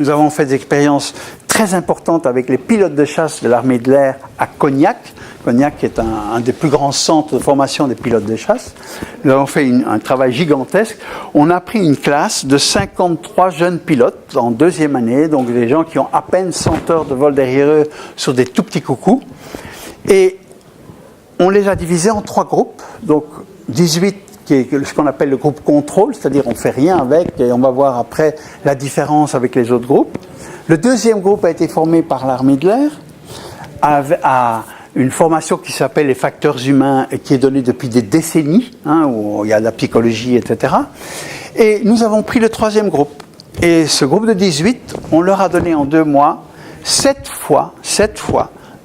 Nous avons fait des expériences très importantes avec les pilotes de chasse de l'armée de l'air à Cognac. Cognac est un des plus grands centres de formation des pilotes de chasse. Nous avons fait un travail gigantesque. On a pris une classe de 53 jeunes pilotes en deuxième année, donc des gens qui ont à peine 100 heures de vol derrière eux sur des tout petits coucous. Et on les a divisés en 3 groupes, donc 18 qui est ce qu'on appelle le groupe contrôle, c'est-à-dire on ne fait rien avec et on va voir après la différence avec les autres groupes. Le deuxième groupe a été formé par l'armée de l'air à une formation qui s'appelle les facteurs humains et qui est donnée depuis des décennies, où il y a de la psychologie, etc. Et nous avons pris le troisième groupe. Et ce groupe de 18, on leur a donné en 2 mois 7 fois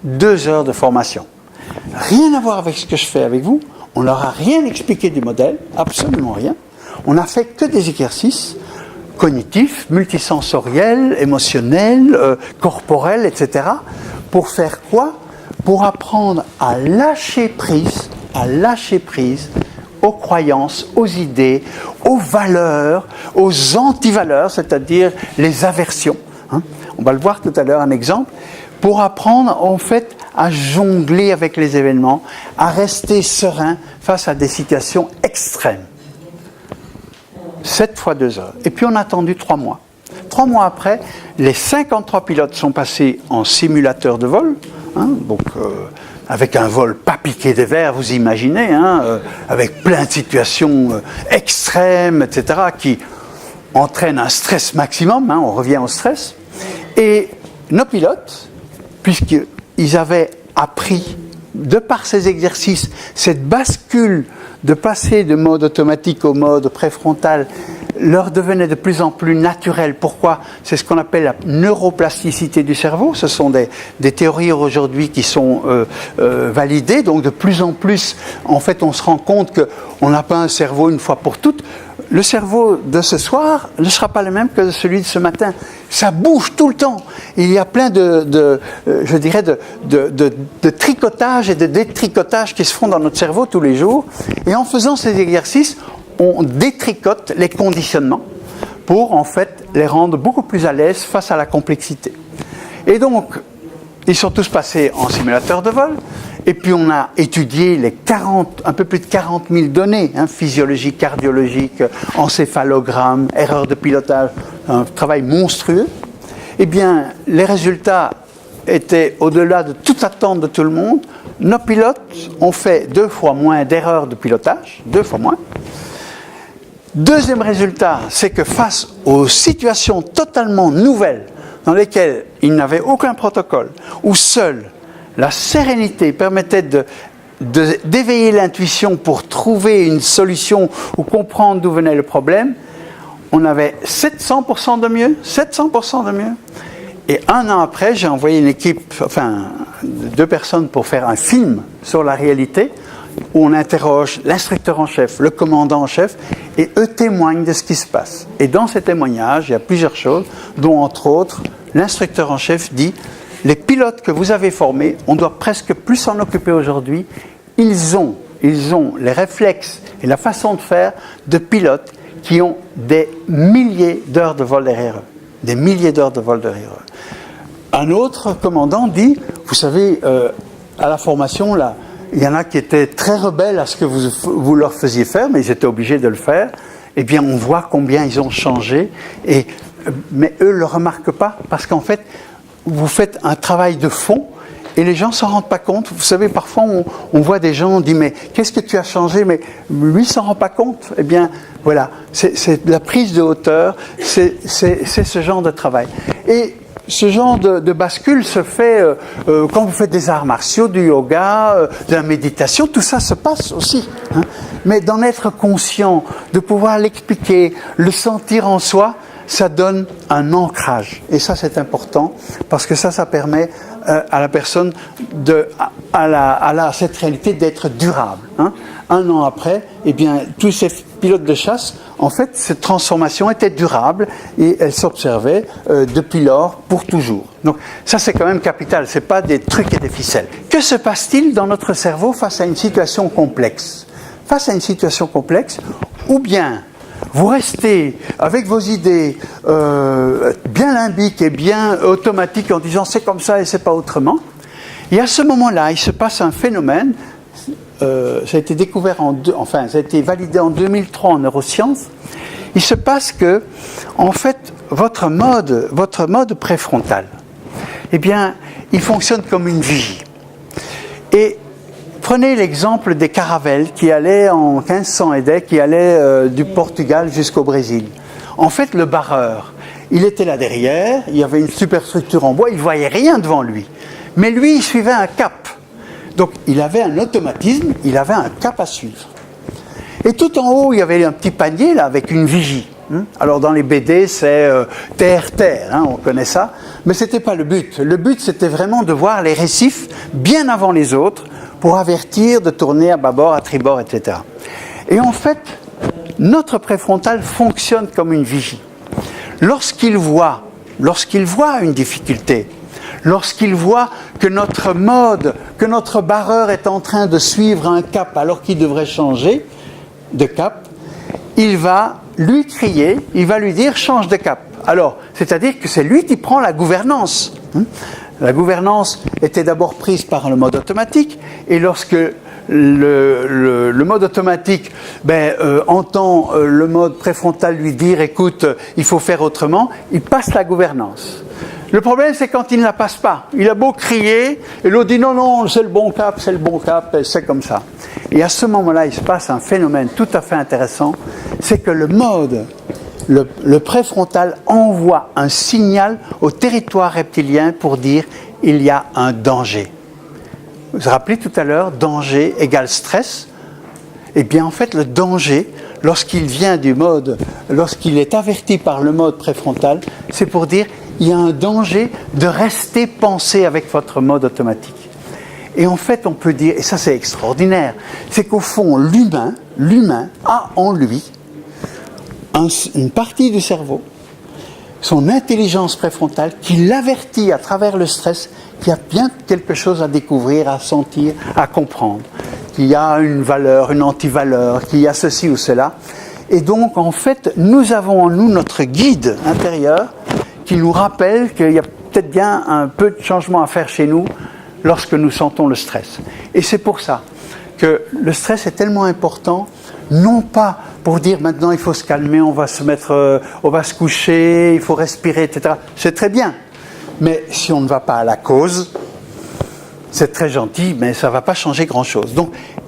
2 heures de formation. Rien à voir avec ce que je fais avec vous. On leur a rien expliqué du modèle, absolument rien. On n'a fait que des exercices cognitifs, multisensoriels, émotionnels, corporels, etc. Pour faire quoi? Pour apprendre à lâcher prise aux croyances, aux idées, aux valeurs, aux antivaleurs, c'est-à-dire les aversions. On va le voir tout à l'heure, un exemple. Pour apprendre, en fait, à jongler avec les événements, à rester serein face à des situations extrêmes. 7 fois 2 heures. Et puis on a attendu 3 mois. 3 mois après, les 53 pilotes sont passés en simulateur de vol, avec un vol pas piqué des verres, vous imaginez, avec plein de situations extrêmes, etc., qui entraînent un stress maximum, on revient au stress. Et nos pilotes, puisqu'ils avaient appris, de par ces exercices, cette bascule de passer de mode automatique au mode préfrontal leur devenait de plus en plus naturelle. Pourquoi? C'est ce qu'on appelle la neuroplasticité du cerveau. Ce sont des théories aujourd'hui qui sont validées. Donc de plus en plus, en fait, on se rend compte qu'on n'a pas un cerveau une fois pour toutes. Le cerveau de ce soir ne sera pas le même que celui de ce matin. Ça bouge tout le temps. Il y a plein de tricotage et de détricotage qui se font dans notre cerveau tous les jours. Et en faisant ces exercices, on détricote les conditionnements pour, en fait, les rendre beaucoup plus à l'aise face à la complexité. Et donc, ils sont tous passés en simulateur de vol. Et puis on a étudié un peu plus de 40 000 données, physiologiques, cardiologiques, encéphalogrammes, erreurs de pilotage, un travail monstrueux. Eh bien, les résultats étaient au-delà de toute attente de tout le monde. Nos pilotes ont fait 2 fois moins d'erreurs de pilotage, 2 fois moins. Deuxième résultat, c'est que face aux situations totalement nouvelles, dans lesquelles ils n'avaient aucun protocole, où seul la sérénité permettait d'éveiller l'intuition pour trouver une solution ou comprendre d'où venait le problème, on avait 700% de mieux, 700% de mieux. Et 1 an après, j'ai envoyé une équipe, 2 personnes pour faire un film sur la réalité, où on interroge l'instructeur en chef, le commandant en chef, et eux témoignent de ce qui se passe. Et dans ces témoignages, il y a plusieurs choses, dont entre autres, l'instructeur en chef dit: les pilotes que vous avez formés, on doit presque plus s'en occuper aujourd'hui. Ils ont les réflexes et la façon de faire de pilotes qui ont des milliers d'heures de vol derrière eux. Des milliers d'heures de vol derrière eux. Un autre commandant dit, vous savez, à la formation, là, il y en a qui étaient très rebelles à ce que vous leur faisiez faire, mais ils étaient obligés de le faire. Eh bien, on voit combien ils ont changé. Mais eux ne le remarquent pas, parce qu'en fait, vous faites un travail de fond et les gens ne s'en rendent pas compte. Vous savez, parfois, on voit des gens, on dit, mais qu'est-ce que tu as changé? Mais lui ne s'en rend pas compte. Eh bien, voilà, c'est la prise de hauteur, c'est ce genre de travail. Et ce genre de bascule se fait quand vous faites des arts martiaux, du yoga, de la méditation, tout ça se passe aussi. Mais d'en être conscient, de pouvoir l'expliquer, le sentir en soi, ça donne un ancrage. Et ça, c'est important, parce que ça permet à la personne, à cette réalité d'être durable. 1 an après, eh bien, tous ces pilotes de chasse, en fait, cette transformation était durable et elle s'observait depuis lors pour toujours. Donc, ça, c'est quand même capital. C'est pas des trucs et des ficelles. Que se passe-t-il dans notre cerveau face à une situation complexe? Face à une situation complexe, ou bien vous restez avec vos idées bien limbiques et bien automatiques en disant c'est comme ça et c'est pas autrement. Et à ce moment-là, il se passe un phénomène, ça a été découvert ça a été validé en 2003 en neurosciences. Il se passe que, en fait, votre mode préfrontal, eh bien, il fonctionne comme une vigie. Et prenez l'exemple des caravelles qui allaient en 1500 et des, qui allaient du Portugal jusqu'au Brésil. En fait, le barreur, il était là derrière, il y avait une superstructure en bois, il ne voyait rien devant lui. Mais lui, il suivait un cap. Donc, il avait un automatisme, il avait un cap à suivre. Et tout en haut, il y avait un petit panier là avec une vigie. Alors dans les BD, c'est terre-terre, on connaît ça, mais ce n'était pas le but. Le but, c'était vraiment de voir les récifs bien avant les autres pour avertir de tourner à bâbord, à tribord, etc. Et en fait, notre préfrontal fonctionne comme une vigie. Lorsqu'il voit une difficulté, lorsqu'il voit que notre barreur est en train de suivre un cap alors qu'il devrait changer de cap, il va lui crier, il va lui dire « change de cap ». Alors, c'est-à-dire que c'est lui qui prend la gouvernance. La gouvernance était d'abord prise par le mode automatique, et lorsque le mode automatique entend le mode préfrontal lui dire « écoute, il faut faire autrement », il passe la gouvernance. Le problème, c'est quand il ne la passe pas. Il a beau crier, et l'autre dit non, c'est le bon cap, c'est comme ça. Et à ce moment-là, il se passe un phénomène tout à fait intéressant, c'est que le préfrontal envoie un signal au territoire reptilien pour dire il y a un danger. Vous vous rappelez tout à l'heure, danger égale stress. Eh bien, en fait, le danger, lorsqu'il est averti par le mode préfrontal, c'est pour dire il y a un danger de rester pensé avec votre mode automatique. Et en fait, on peut dire, et ça c'est extraordinaire, c'est qu'au fond, l'humain a en lui une partie du cerveau, son intelligence préfrontale, qui l'avertit à travers le stress qu'il y a bien quelque chose à découvrir, à sentir, à comprendre, qu'il y a une valeur, une antivaleur, qu'il y a ceci ou cela. Et donc, en fait, nous avons en nous notre guide intérieur qui nous rappelle qu'il y a peut-être bien un peu de changement à faire chez nous lorsque nous sentons le stress. Et c'est pour ça que le stress est tellement important, non pas pour dire maintenant il faut se calmer, on va se coucher, il faut respirer, etc. C'est très bien. Mais si on ne va pas à la cause, c'est très gentil, mais ça ne va pas changer grand-chose.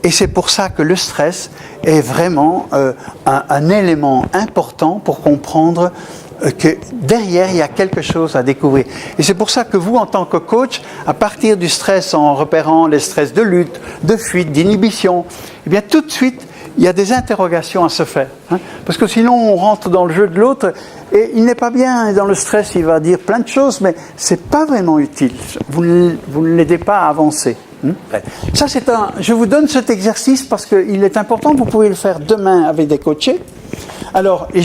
Et c'est pour ça que le stress est vraiment un élément important pour comprendre que derrière, il y a quelque chose à découvrir. Et c'est pour ça que vous, en tant que coach, à partir du stress, en repérant les stress de lutte, de fuite, d'inhibition, eh bien tout de suite, il y a des interrogations à se faire. Parce que sinon, on rentre dans le jeu de l'autre et il n'est pas bien. Dans le stress, il va dire plein de choses, mais ce n'est pas vraiment utile. Vous ne l'aidez pas à avancer. Ça, je vous donne cet exercice parce qu'il est important. Vous pouvez le faire demain avec des coachés. Alors, et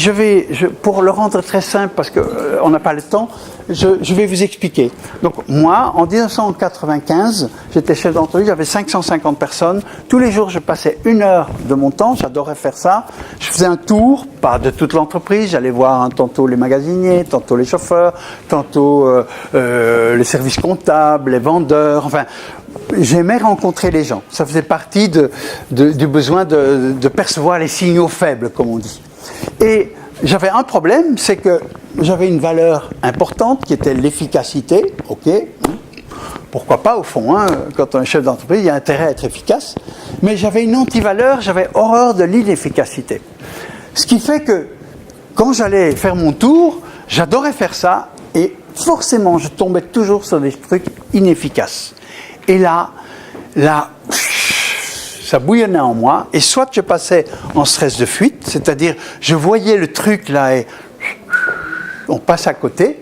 pour le rendre très simple, parce qu'on n'a pas le temps, je vais vous expliquer. Donc, moi, en 1995, j'étais chef d'entreprise, j'avais 550 personnes. Tous les jours, je passais 1 heure de mon temps, j'adorais faire ça. Je faisais un tour, pas de toute l'entreprise, j'allais voir tantôt les magasiniers, tantôt les chauffeurs, tantôt les services comptables, les vendeurs, enfin... J'aimais rencontrer les gens. Ça faisait partie du besoin de percevoir les signaux faibles, comme on dit. Et j'avais un problème, c'est que j'avais une valeur importante qui était l'efficacité. Ok, pourquoi pas au fond, quand on est chef d'entreprise, il y a intérêt à être efficace. Mais j'avais une antivaleur, j'avais horreur de l'inefficacité. Ce qui fait que quand j'allais faire mon tour, j'adorais faire ça et forcément je tombais toujours sur des trucs inefficaces. Et là, ça bouillonnait en moi, et soit je passais en stress de fuite, c'est-à-dire je voyais le truc là et on passe à côté,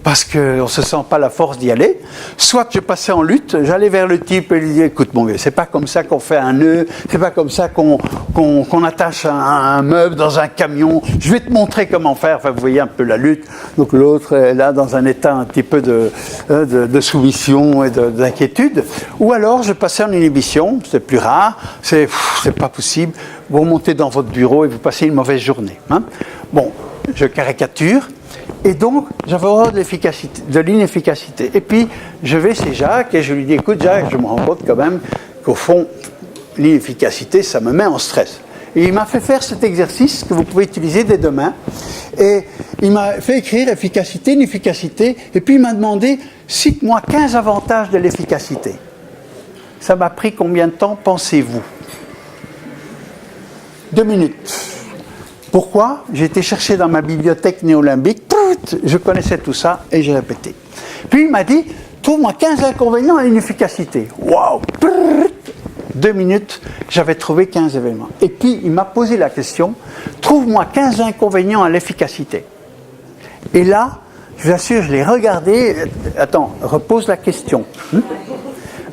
parce qu'on ne se sent pas la force d'y aller. Soit je passais en lutte, j'allais vers le type et lui disais, écoute mon gars, c'est pas comme ça qu'on fait un nœud, c'est pas comme ça qu'on attache un meuble dans un camion, je vais te montrer comment faire. Enfin, vous voyez un peu la lutte. Donc l'autre est là dans un état un petit peu de soumission et d'inquiétude. Ou alors je passais en inhibition, c'est plus rare, c'est pas possible, vous remontez dans votre bureau et vous passez une mauvaise journée. Hein. Bon, je caricature. Et donc, j'avais horreur de l'inefficacité. Et puis, je vais chez Jacques et je lui dis, écoute Jacques, je me rends compte quand même qu'au fond, l'inefficacité, ça me met en stress. Et il m'a fait faire cet exercice que vous pouvez utiliser dès demain. Et il m'a fait écrire efficacité, inefficacité. Et puis, il m'a demandé, cite-moi 15 avantages de l'efficacité. Ça m'a pris combien de temps, pensez-vous? 2 minutes. Pourquoi? J'ai été chercher dans ma bibliothèque néolimbique, je connaissais tout ça et j'ai répété. Puis il m'a dit, trouve-moi 15 inconvénients à l'inefficacité. Waouh! 2 minutes, j'avais trouvé 15 événements. Et puis il m'a posé la question, trouve-moi 15 inconvénients à l'efficacité. Et là, je vous assure, je l'ai regardé, attends, repose la question.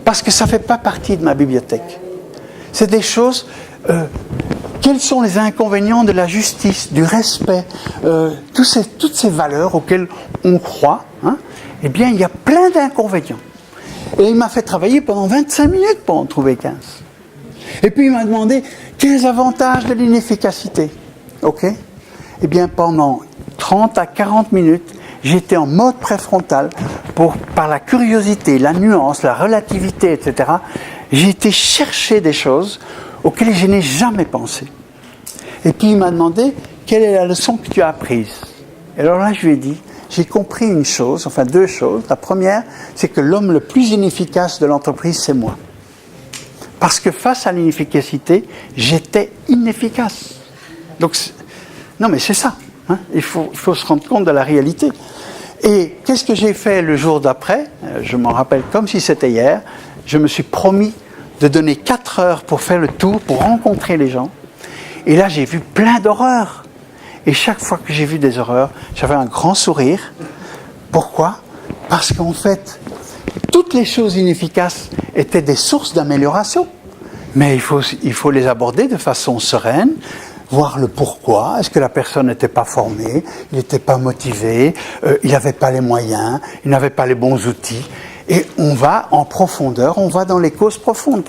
Parce que ça ne fait pas partie de ma bibliothèque. C'est des choses... quels sont les inconvénients de la justice, du respect, toutes ces valeurs auxquelles on croit, hein, eh bien, il y a plein d'inconvénients. Et il m'a fait travailler pendant 25 minutes pour en trouver 15. Et puis, il m'a demandé 15 avantages de l'inefficacité. OK? Eh bien, pendant 30 à 40 minutes, j'étais en mode préfrontal par la curiosité, la nuance, la relativité, etc. J'ai été chercher des choses auxquelles je n'ai jamais pensé. Et puis il m'a demandé, quelle est la leçon que tu as apprise? Et alors là, je lui ai dit, j'ai compris une chose, enfin 2 choses. La première, c'est que l'homme le plus inefficace de l'entreprise, c'est moi. Parce que face à l'inefficacité, j'étais inefficace. Donc, non mais c'est ça. Hein, il faut se rendre compte de la réalité. Et qu'est-ce que j'ai fait le jour d'après? Je m'en rappelle comme si c'était hier. Je me suis promis de donner 4 heures pour faire le tour, pour rencontrer les gens. Et là, j'ai vu plein d'horreurs. Et chaque fois que j'ai vu des horreurs, j'avais un grand sourire. Pourquoi? Parce qu'en fait, toutes les choses inefficaces étaient des sources d'amélioration. Mais il faut les aborder de façon sereine, voir le pourquoi. Est-ce que la personne n'était pas formée, il n'était pas motivé, il n'avait pas les moyens, il n'avait pas les bons outils. Et on va en profondeur, on va dans les causes profondes.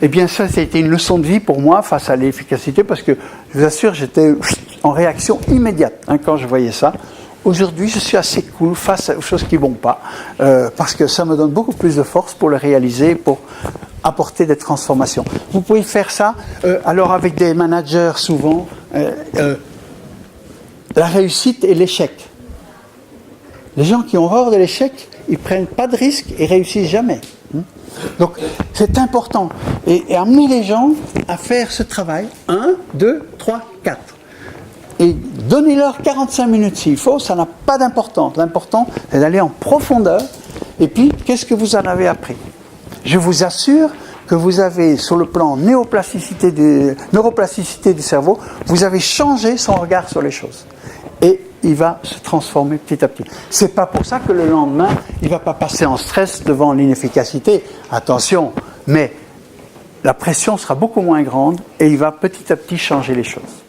Eh bien ça, c'était une leçon de vie pour moi face à l'efficacité, parce que, je vous assure, j'étais en réaction immédiate quand je voyais ça. Aujourd'hui, je suis assez cool face aux choses qui ne vont pas, parce que ça me donne beaucoup plus de force pour le réaliser, pour apporter des transformations. Vous pouvez faire ça, alors avec des managers souvent, la réussite et l'échec. Les gens qui ont horreur de l'échec, ils ne prennent pas de risques et réussissent jamais. Donc, c'est important. Et amener les gens à faire ce travail. 1, 2, 3, 4. Et donnez-leur 45 minutes s'il faut, ça n'a pas d'importance. L'important, c'est d'aller en profondeur. Et puis, qu'est-ce que vous en avez appris? Je vous assure que vous avez, sur le plan neuroplasticité du cerveau, vous avez changé son regard sur les choses. Et il va se transformer petit à petit. C'est pas pour ça que le lendemain, il va pas passer en stress devant l'inefficacité. Attention, mais la pression sera beaucoup moins grande et il va petit à petit changer les choses.